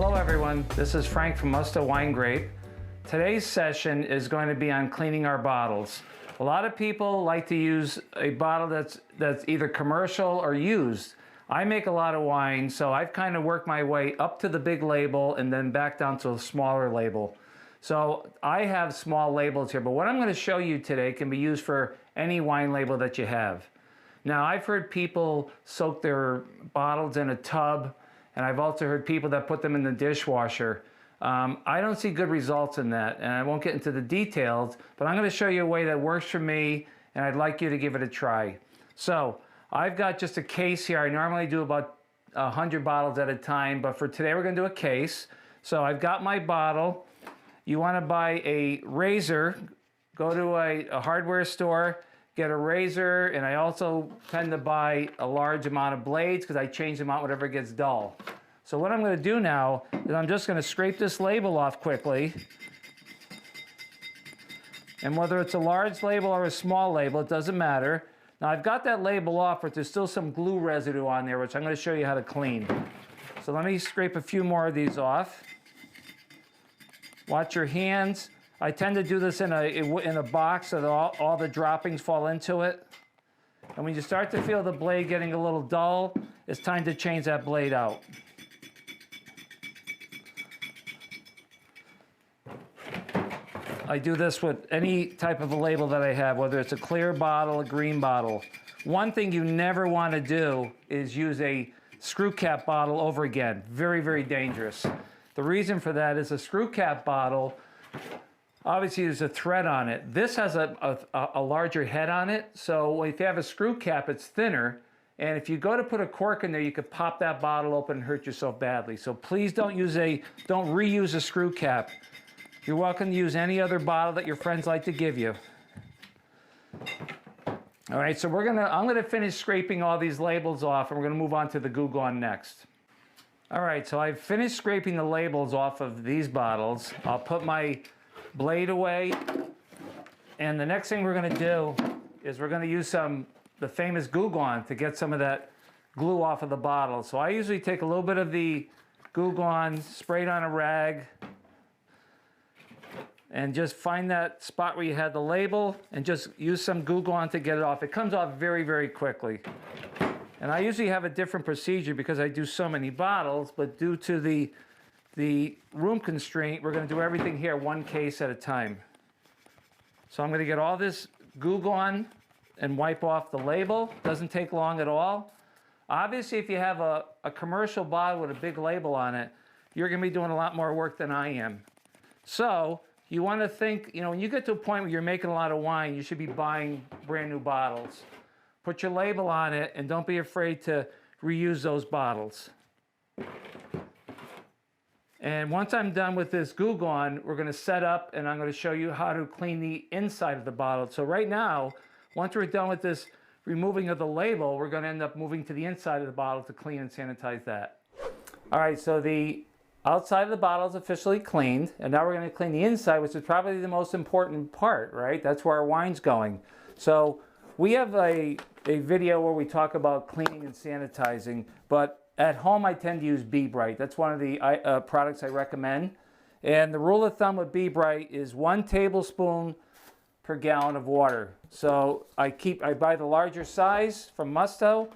Hello everyone, this is Frank from Musto Wine Grape. Today's session is going to be on cleaning our bottles. A lot of people like to use a bottle that's either commercial or used. I make a lot of wine, so I've kind of worked my way up to the big label and then back down to a smaller label. So I have small labels here, but what I'm going to show you today can be used for any wine label that you have. Now, I've heard people soak their bottles in a tub, and I've also heard people that put them in the dishwasher. I don't see good results in that, and I won't get into the details, but I'm going to show you a way that works for me, and I'd like you to give it a try. So I've got just a case here. I normally do about 100 bottles at a time, but for today we're going to do a case. So I've got my bottle. You want to buy a razor, go to a hardware store, get a razor, and I also tend to buy a large amount of blades because I change them out whenever it gets dull. So what I'm going to do now is I'm just going to scrape this label off quickly. And whether it's a large label or a small label, it doesn't matter. Now I've got that label off, but there's still some glue residue on there, which I'm going to show you how to clean. So let me scrape a few more of these off. Watch your hands. I tend to do this in a box so that all the droppings fall into it. And when you start to feel the blade getting a little dull, it's time to change that blade out. I do this with any type of a label that I have, whether it's a clear bottle, a green bottle. One thing you never want to do is use a screw cap bottle over again. Very, very dangerous. The reason for that is a screw cap bottle, obviously there's a thread on it. This has a larger head on it, so if you have a screw cap, it's thinner. And if you go to put a cork in there, you could pop that bottle open and hurt yourself badly. So please don't reuse a screw cap. You're welcome to use any other bottle that your friends like to give you. All right, so I'm gonna finish scraping all these labels off, and we're gonna move on to the Goo Gone next. All right, so I've finished scraping the labels off of these bottles. I'll put my blade away, and the next thing we're gonna do is we're gonna use the famous Goo Gone to get some of that glue off of the bottle. So I usually take a little bit of the Goo Gone, spray it on a rag, and just find that spot where you had the label and just use some Goo Gone to get it off. It comes off very, very quickly. And I usually have a different procedure because I do so many bottles, but due to the room constraint, we're going to do everything here one case at a time. So I'm going to get all this Goo Gone and wipe off the label. Doesn't take long at all. Obviously, if you have a commercial bottle with a big label on it, you're going to be doing a lot more work than I am. So you want to think, when you get to a point where you're making a lot of wine, you should be buying brand new bottles. Put your label on it, and don't be afraid to reuse those bottles. And once I'm done with this Goo Gone, we're going to set up, and I'm going to show you how to clean the inside of the bottle. So right now, once we're done with this removing of the label, we're going to end up moving to the inside of the bottle to clean and sanitize that. All right, so the outside of the bottle is officially cleaned, and now we're going to clean the inside, which is probably the most important part, right? That's where our wine's going. So we have a video where we talk about cleaning and sanitizing, but at home I tend to use Be Bright. That's one of the products I recommend. And the rule of thumb with Be Bright is 1 tablespoon per gallon of water. So I buy the larger size from Musto.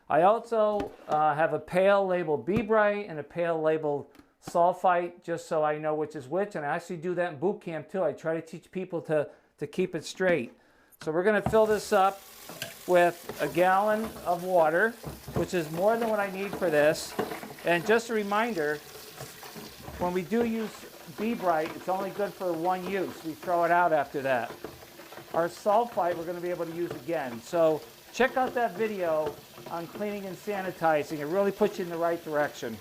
I also have a pail labeled Be Bright and a pail labeled Sulfite, just so I know which is which. And I actually do that in boot camp too. I try to teach people to keep it straight. So we're going to fill this up with a gallon of water, which is more than what I need for this. And just a reminder, when we do use Be Bright, it's only good for one use. We throw it out after that. Our sulfite we're going to be able to use again. So check out that video on cleaning and sanitizing. It really puts you in the right direction.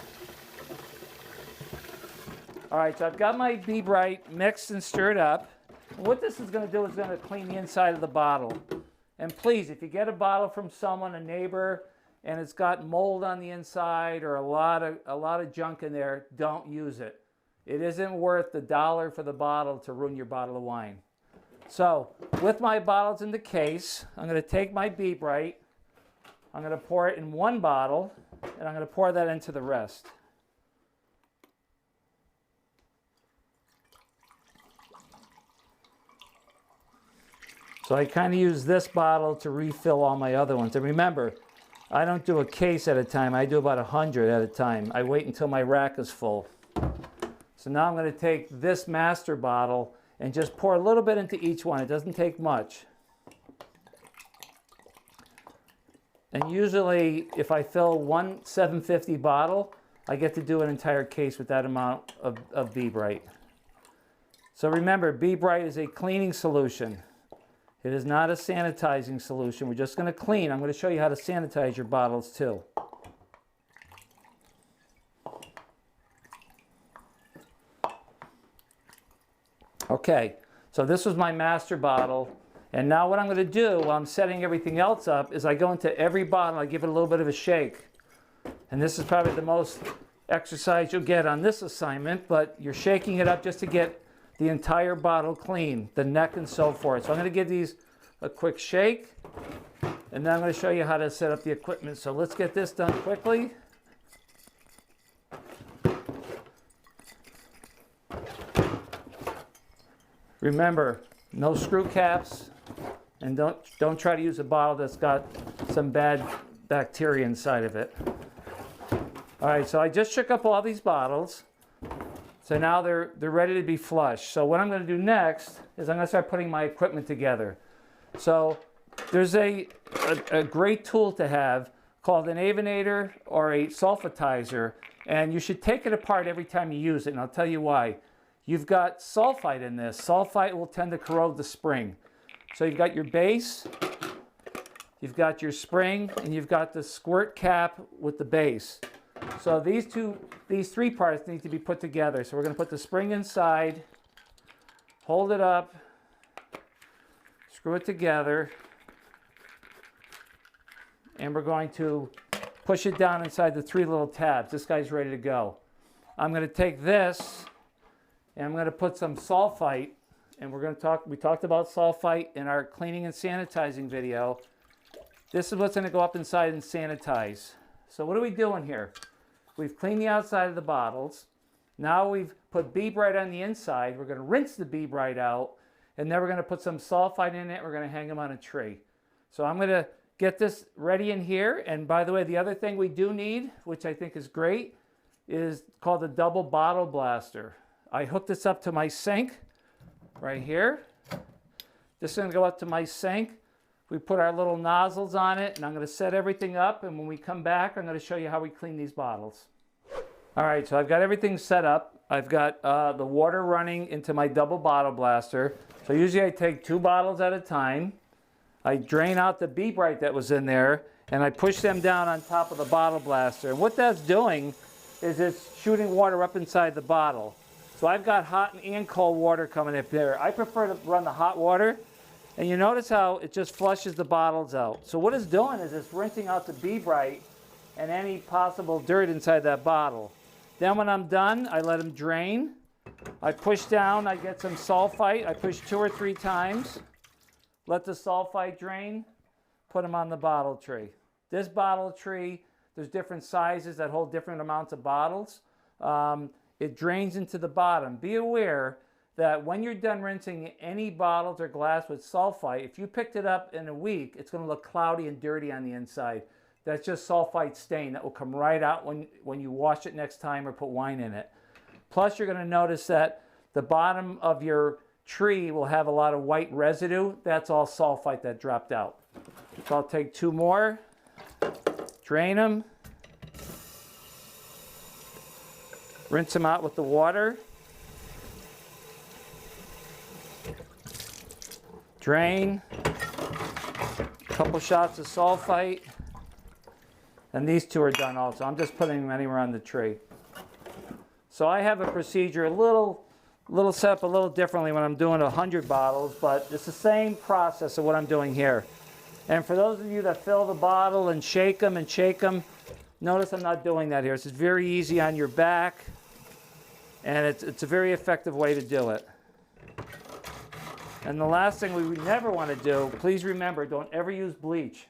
All right, so I've got my Be Bright mixed and stirred up. What this is going to do is going to clean the inside of the bottle. And please, if you get a bottle from someone, a neighbor, and it's got mold on the inside or a lot of junk in there, don't use it. It isn't worth the $1 for the bottle to ruin your bottle of wine. So with my bottles in the case, I'm going to take my Be Bright, I'm going to pour it in one bottle, and I'm going to pour that into the rest. So I kind of use this bottle to refill all my other ones. And remember, I don't do a case at a time. I do about 100 at a time. I wait until my rack is full. So now I'm going to take this master bottle and just pour a little bit into each one. It doesn't take much. And usually, if I fill one 750 bottle, I get to do an entire case with that amount of Be Bright. So remember, Be Bright is a cleaning solution. It is not a sanitizing solution. We're just going to clean. I'm going to show you how to sanitize your bottles too. Okay, so this was my master bottle. And now what I'm going to do while I'm setting everything else up is I go into every bottle, I give it a little bit of a shake. And this is probably the most exercise you'll get on this assignment, but you're shaking it up just to get the entire bottle clean, the neck and so forth. So I'm going to give these a quick shake, and then I'm going to show you how to set up the equipment. So let's get this done quickly. Remember, no screw caps, and don't try to use a bottle that's got some bad bacteria inside of it. All right, so I just shook up all these bottles. So now they're ready to be flushed. So what I'm going to do next is I'm going to start putting my equipment together. So there's a great tool to have called an Avinator or a sulfatizer, and you should take it apart every time you use it, and I'll tell you why. You've got sulfite in this. Sulfite will tend to corrode the spring. So you've got your base, you've got your spring, and you've got the squirt cap with the base. So these three parts need to be put together. So we're going to put the spring inside, hold it up, screw it together, and we're going to push it down inside the three little tabs. This guy's ready to go. I'm going to take this and I'm going to put some sulfite, and we talked about sulfite in our cleaning and sanitizing video. This is what's going to go up inside and sanitize. So what are we doing here? We've cleaned the outside of the bottles. Now we've put Be Bright on the inside. We're going to rinse the Be Bright out, and then we're going to put some sulfite in it. We're going to hang them on a tree. So I'm going to get this ready in here. And by the way, the other thing we do need, which I think is great, is called the double bottle blaster. I hooked this up to my sink right here. This is going to go up to my sink. We put our little nozzles on it, and I'm going to set everything up, and when we come back, I'm going to show you how we clean these bottles. All right, so I've got everything set up. I've got the water running into my double bottle blaster. So usually I take 2 bottles at a time. I drain out the Be Bright that was in there, and I push them down on top of the bottle blaster. And what that's doing is it's shooting water up inside the bottle. So I've got hot and cold water coming up there. I prefer to run the hot water. And you notice how it just flushes the bottles out. So what it's doing is it's rinsing out the Be Bright and any possible dirt inside that bottle. Then when I'm done, I let them drain. I push down, I get some sulfite. I push 2 or 3 times. Let the sulfite drain. Put them on the bottle tree. This bottle tree, there's different sizes that hold different amounts of bottles. It drains into the bottom. Be aware that when you're done rinsing any bottles or glass with sulfite, if you picked it up in a week, it's going to look cloudy and dirty on the inside. That's just sulfite stain that will come right out when you wash it next time or put wine in it. Plus, you're going to notice that the bottom of your tree will have a lot of white residue. That's all sulfite that dropped out. So I'll take 2 more, drain them, rinse them out with the water. Drain, a couple shots of sulfite, and these 2 are done also. I'm just putting them anywhere on the tree. So I have a procedure, a little set up a little differently when I'm doing 100 bottles, but it's the same process of what I'm doing here. And for those of you that fill the bottle and shake them, notice I'm not doing that here. It's very easy on your back, and it's a very effective way to do it. And the last thing we never want to do, please remember, don't ever use bleach.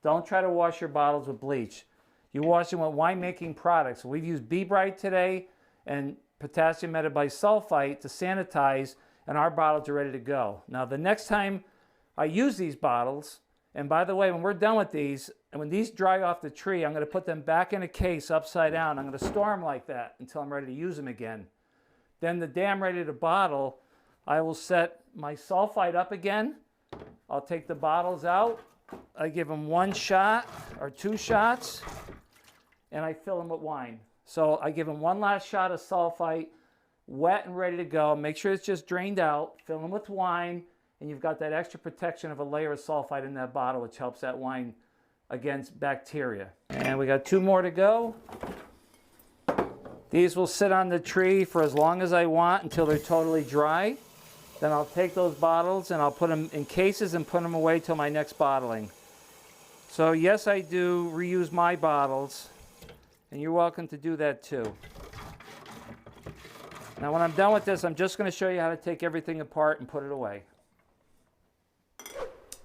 Don't try to wash your bottles with bleach. You wash them with winemaking products. We've used Be Bright today and potassium metabisulfite to sanitize, and our bottles are ready to go. Now, the next time I use these bottles, and by the way, when we're done with these, and when these dry off the tree, I'm going to put them back in a case upside down. I'm going to store them like that until I'm ready to use them again. Then the day I'm ready to bottle, I will set my sulfite up again. I'll take the bottles out. I give them 1 shot or 2 shots, and I fill them with wine. So I give them 1 last shot of sulfite, wet and ready to go. Make sure it's just drained out. Fill them with wine, and you've got that extra protection of a layer of sulfite in that bottle, which helps that wine against bacteria. And we got 2 more to go. These will sit on the tree for as long as I want until they're totally dry. Then I'll take those bottles and I'll put them in cases and put them away till my next bottling. So yes, I do reuse my bottles, and you're welcome to do that too. Now when I'm done with this, I'm just going to show you how to take everything apart and put it away.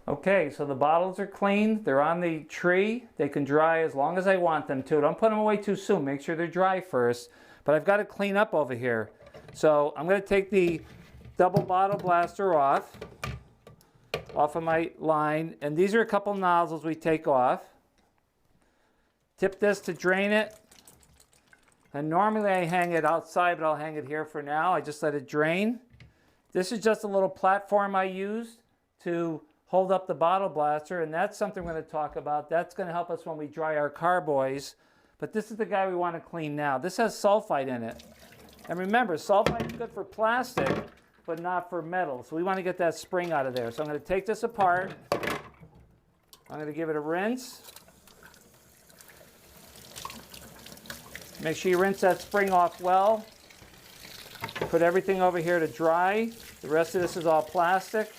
Okay, so the bottles are clean. They're on the tree. They can dry as long as I want them to. Don't put them away too soon. Make sure they're dry first. But I've got to clean up over here. So I'm going to take the double bottle blaster off of my line. And these are a couple nozzles we take off. Tip this to drain it. And normally I hang it outside, but I'll hang it here for now. I just let it drain. This is just a little platform I used to hold up the bottle blaster, and that's something we're going to talk about. That's going to help us when we dry our carboys. But this is the guy we want to clean now. This has sulfite in it. And remember, sulfite is good for plastic, but not for metal. So we want to get that spring out of there. So I'm going to take this apart. I'm going to give it a rinse. Make sure you rinse that spring off well. Put everything over here to dry. The rest of this is all plastic.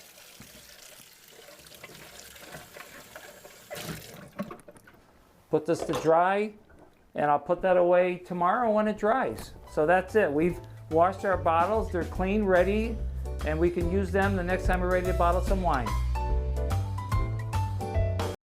Put this to dry, and I'll put that away tomorrow when it dries. So that's it. We've washed our bottles. They're clean, ready, and we can use them the next time we're ready to bottle some wine.